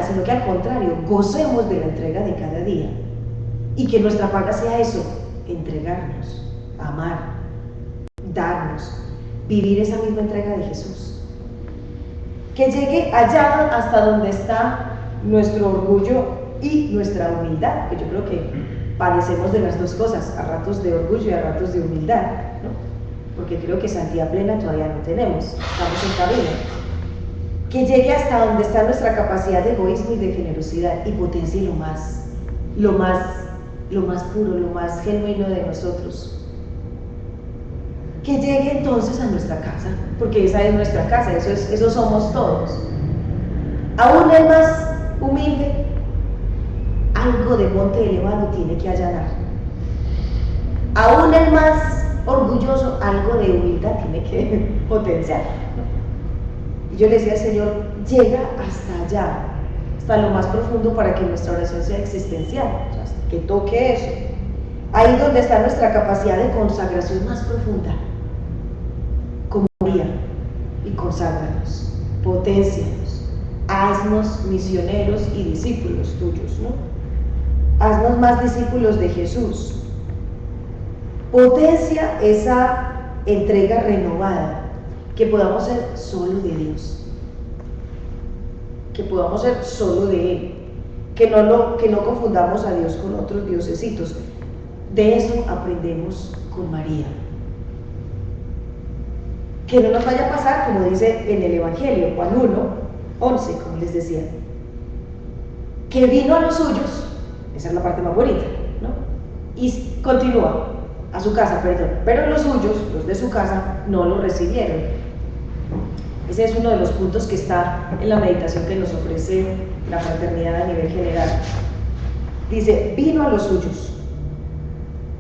sino que al contrario, gocemos de la entrega de cada día. Y que nuestra paga sea eso, entregarnos, amar, darnos, vivir esa misma entrega de Jesús. Que llegue allá hasta donde está nuestro orgullo y nuestra humildad, que yo creo que padecemos de las dos cosas, a ratos de orgullo y a ratos de humildad, ¿no? Porque creo que santidad plena todavía no tenemos, estamos en camino. Que llegue hasta donde está nuestra capacidad de egoísmo y de generosidad y potencie lo más puro, lo más genuino de nosotros. Que llegue entonces a nuestra casa, porque esa es nuestra casa, eso somos todos. Aún el más humilde, algo de monte elevado tiene que allanar. Aún el más orgulloso, algo de humildad tiene que potenciar. Y yo le decía al Señor, llega hasta allá, hasta lo más profundo, para que nuestra oración sea existencial, o sea, que toque eso. Ahí donde está nuestra capacidad de consagración más profunda. Como María, y conságranos, potencianos, haznos misioneros y discípulos tuyos, ¿no? Haznos más discípulos de Jesús. Potencia esa entrega renovada, que podamos ser solo de Dios, que podamos ser solo de Él, que no confundamos a Dios con otros diosesitos. De eso aprendemos con María. Que no nos vaya a pasar, como dice en el Evangelio, Juan 1:11, como les decía, que vino a los suyos, esa es la parte más bonita, ¿no? Y continúa, a su casa, perdón, pero los suyos, los de su casa, no lo recibieron. Ese es uno de los puntos que está en la meditación que nos ofrece la fraternidad a nivel general. Dice, vino a los suyos,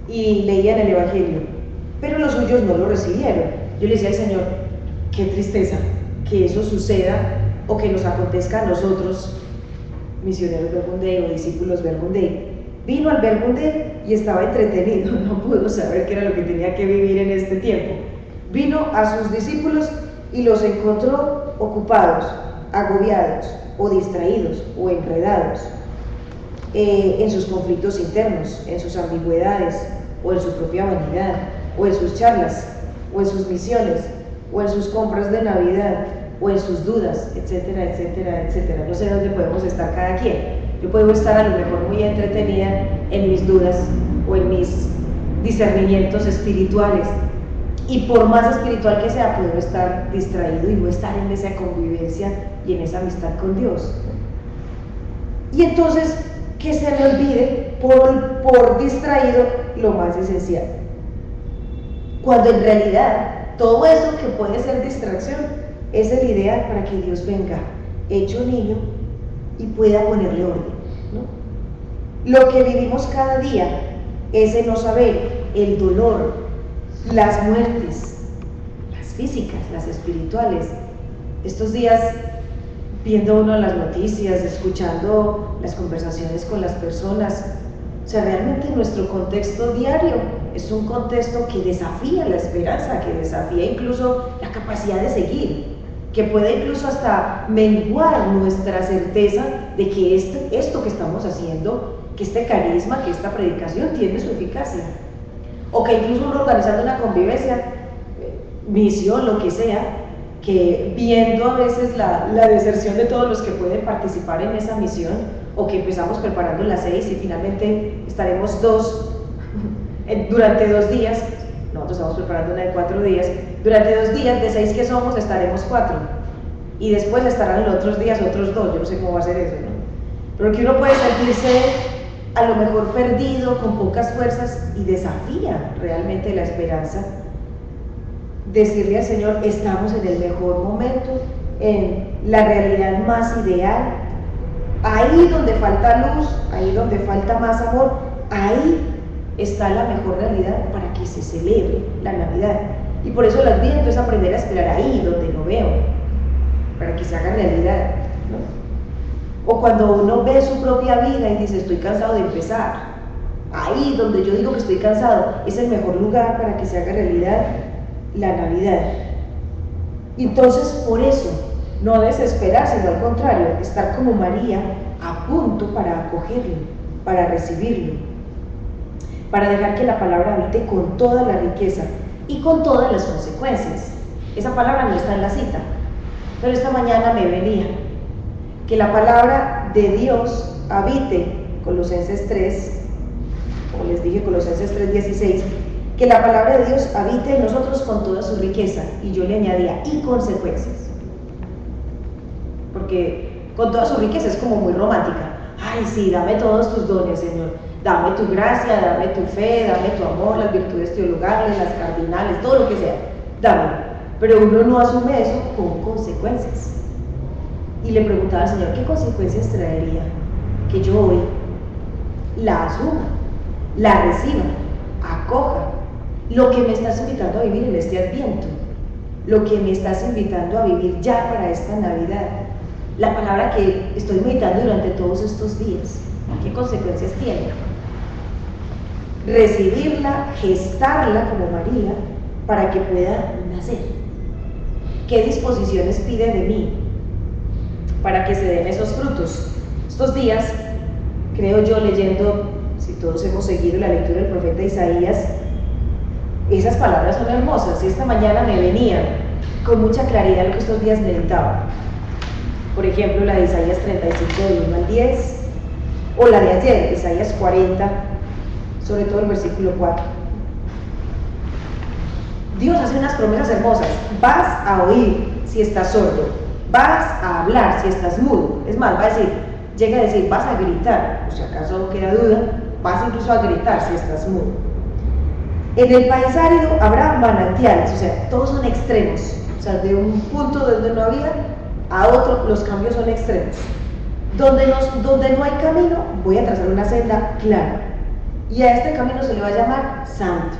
y leía en el Evangelio, pero los suyos no lo recibieron. Yo le decía al Señor, qué tristeza que eso suceda o que nos acontezca a nosotros, misioneros Verbum Dei o discípulos Verbum Dei. Vino al Verbum Dei y estaba entretenido, no pudo saber qué era lo que tenía que vivir en este tiempo. Vino a sus discípulos y los encontró ocupados, agobiados o distraídos o enredados en sus conflictos internos, en sus ambigüedades o en su propia vanidad o en sus charlas o en sus misiones o en sus compras de Navidad o en sus dudas, etcétera, etcétera, etcétera. No sé dónde podemos estar cada quien. Yo puedo estar a lo mejor muy entretenida en mis dudas o en mis discernimientos espirituales, y por más espiritual que sea, puedo estar distraído y no estar en esa convivencia y en esa amistad con Dios. Y entonces, que se me olvide por distraído lo más esencial, cuando en realidad todo eso que puede ser distracción es el ideal para que Dios venga hecho niño y pueda ponerle orden, ¿no? Lo que vivimos cada día, ese no saber, el dolor, las muertes, las físicas, las espirituales. Estos días, viendo uno las noticias, escuchando las conversaciones con las personas, o sea, realmente nuestro contexto diario es un contexto que desafía la esperanza, que desafía incluso la capacidad de seguir, que puede incluso hasta menguar nuestra certeza de que esto que estamos haciendo, que este carisma, que esta predicación tiene su eficacia. O que incluso uno organizando una convivencia, misión, lo que sea, que viendo a veces la deserción de todos los que pueden participar en esa misión, o que empezamos preparando las 6 y finalmente estaremos 2 durante 2 días, nosotros estamos preparando una de 4 días, durante 2 días de 6 que somos estaremos 4, y después estarán los otros días otros 2, yo no sé cómo va a ser eso, ¿no? Pero que uno puede sentirse a lo mejor perdido, con pocas fuerzas, y desafía realmente la esperanza. Decirle al Señor, estamos en el mejor momento, en la realidad más ideal, ahí donde falta luz, ahí donde falta más amor, ahí está la mejor realidad para que se celebre la Navidad. Y por eso el Adviento es aprender a esperar ahí donde no veo, para que se haga realidad, ¿no? O cuando uno ve su propia vida y dice, estoy cansado de empezar, ahí donde yo digo que estoy cansado, es el mejor lugar para que se haga realidad la Navidad. Entonces, por eso, no desesperar, sino al contrario, estar como María, a punto para acogerlo, para recibirlo, para dejar que la palabra habite con toda la riqueza y con todas las consecuencias. Esa palabra no está en la cita, pero esta mañana me venía que la palabra de Dios habite, Colosenses 3, como les dije, Colosenses 3:16, que la palabra de Dios habite en nosotros con toda su riqueza, y yo le añadía, y consecuencias, porque con toda su riqueza es como muy romántica. Ay, sí, dame todos tus dones, Señor, dame tu gracia, dame tu fe, dame tu amor, las virtudes teologales, las cardinales, todo lo que sea, dame. Pero uno no asume eso con consecuencias. Y le preguntaba al Señor, ¿qué consecuencias traería que yo hoy la asuma, la reciba, acoja lo que me estás invitando a vivir en este Adviento, lo que me estás invitando a vivir ya para esta Navidad, la palabra que estoy meditando durante todos estos días? ¿Qué consecuencias tiene? Recibirla, gestarla como María, para que pueda nacer. ¿Qué disposiciones pide de mí para que se den esos frutos? Estos días, creo yo, leyendo, si todos hemos seguido la lectura del profeta Isaías, esas palabras son hermosas, y esta mañana me venían con mucha claridad lo que estos días meditaba. Por ejemplo, la de Isaías 35, del 1 al 10, o la de ayer, Isaías 40, sobre todo el versículo 4. Dios hace unas promesas hermosas. Vas a oír si estás sordo, vas a hablar si estás mudo. Es más, va a decir, llega a decir, vas a gritar, o si acaso queda duda, vas incluso a gritar si estás mudo. En el país árido habrá manantiales, o sea, todos son extremos, o sea, de un punto donde no había a otro, los cambios son extremos. Donde no hay camino, voy a trazar una senda clara, y a este camino se le va a llamar santo.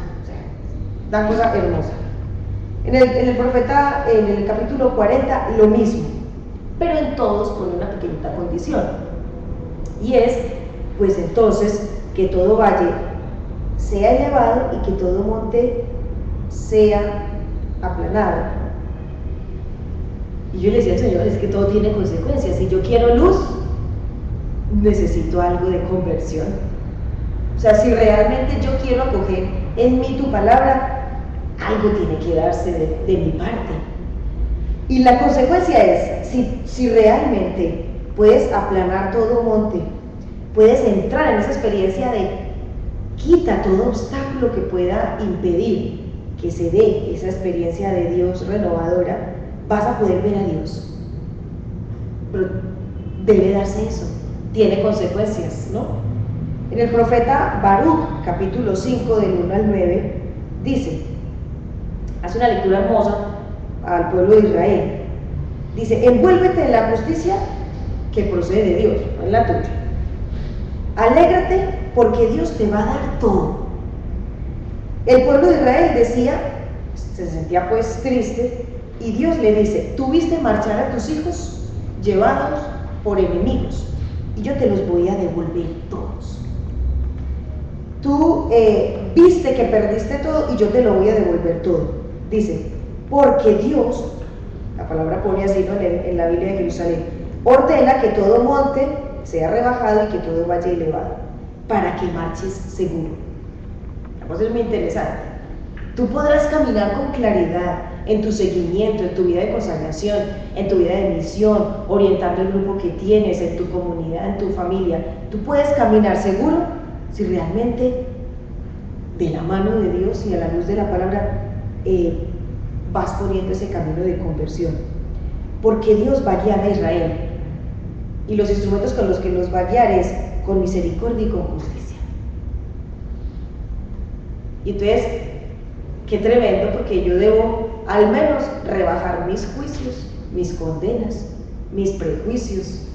Una cosa hermosa. En el profeta, en el capítulo 40, lo mismo, pero en todos con una pequeñita condición, y es, pues entonces, que todo valle sea elevado y que todo monte sea aplanado. Y yo le decía al Señor, es que todo tiene consecuencias. Si yo quiero luz, necesito algo de conversión. O sea, si realmente yo quiero acoger en mí tu palabra, algo tiene que darse de mi parte. Y la consecuencia es, si realmente puedes aplanar todo monte, puedes entrar en esa experiencia de quita todo obstáculo que pueda impedir que se dé esa experiencia de Dios renovadora, vas a poder ver a Dios. Pero debe darse eso, tiene consecuencias, ¿no? En el profeta Baruch, capítulo 5, del 1 al 9, dice, hace una lectura hermosa al pueblo de Israel. Dice, envuélvete en la justicia que procede de Dios, no en la tuya. Alégrate porque Dios te va a dar todo. El pueblo de Israel decía, se sentía pues triste, y Dios le dice, tú viste marchar a tus hijos llevados por enemigos, y yo te los voy a devolver todos. Tú viste que perdiste todo y yo te lo voy a devolver todo. Dice, porque Dios, la palabra pone así, ¿no?, en la Biblia de Jerusalén, ordena que todo monte sea rebajado y que todo vaya elevado, para que marches seguro. La cosa es muy interesante. Tú podrás caminar con claridad en tu seguimiento, en tu vida de consagración, en tu vida de misión, orientando el grupo que tienes, en tu comunidad, en tu familia. Tú puedes caminar seguro si realmente de la mano de Dios y a la luz de la palabra vas poniendo ese camino de conversión, porque Dios va a guiar a Israel, y los instrumentos con los que nos va a guiar es con misericordia y con justicia. Y entonces, qué tremendo, porque yo debo al menos rebajar mis juicios, mis condenas, mis prejuicios,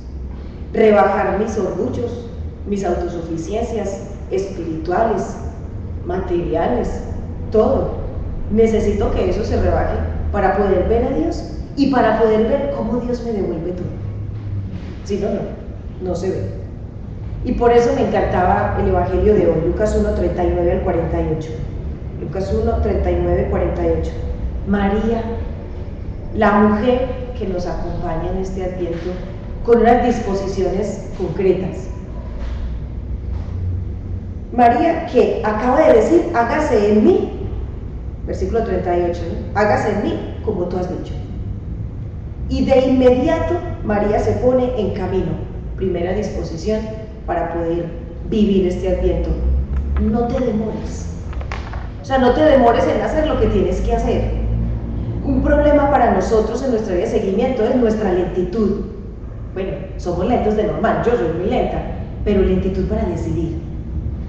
rebajar mis orgullos, mis autosuficiencias espirituales, materiales, todo. Necesito que eso se rebaje para poder ver a Dios y para poder ver cómo Dios me devuelve todo. Si no, no se ve. Y por eso me encantaba el Evangelio de hoy, Lucas 1, 39 al 48. Lucas 1, 39, 48. María, la mujer que nos acompaña en este Adviento con unas disposiciones concretas. María, que acaba de decir, hágase en mí, versículo 38, ¿no? Hágase en mí como tú has dicho. Y de inmediato María se pone en camino, primera disposición para poder vivir este Adviento. No te demores, o sea, no te demores en hacer lo que tienes que hacer. Un problema para nosotros en nuestra vida de seguimiento es nuestra lentitud. Bueno, somos lentos de normal, yo soy muy lenta, pero lentitud para decidir,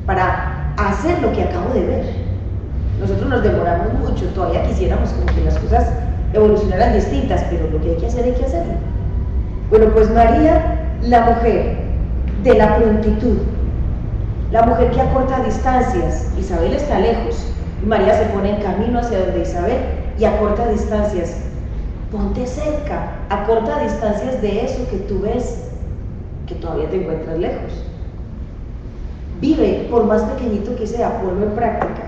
para hacer lo que acabo de ver. Nosotros nos demoramos mucho, todavía quisiéramos como que las cosas evolucionaran distintas, pero lo que hay que hacerlo. Bueno, pues María, la mujer de la prontitud, la mujer que acorta distancias. Isabel está lejos, y María se pone en camino hacia donde Isabel y acorta distancias. Ponte cerca, acorta distancias de eso que tú ves que todavía te encuentras lejos. Vive, por más pequeñito que sea, ponlo en práctica.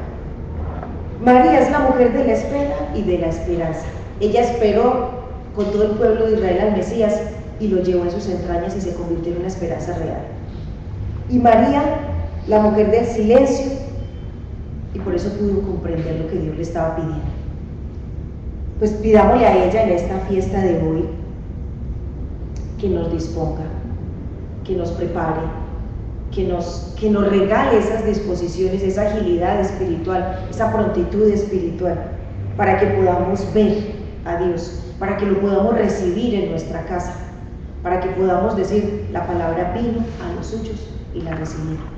María es la mujer de la espera y de la esperanza. Ella esperó con todo el pueblo de Israel al Mesías y lo llevó en sus entrañas y se convirtió en una esperanza real. Y María, la mujer del silencio, y por eso pudo comprender lo que Dios le estaba pidiendo. Pues pidámosle a ella en esta fiesta de hoy que nos disponga, que nos prepare, que nos regale esas disposiciones, esa agilidad espiritual, esa prontitud espiritual, para que podamos ver a Dios, para que lo podamos recibir en nuestra casa, para que podamos decir, la palabra vino a los suyos y la recibieron.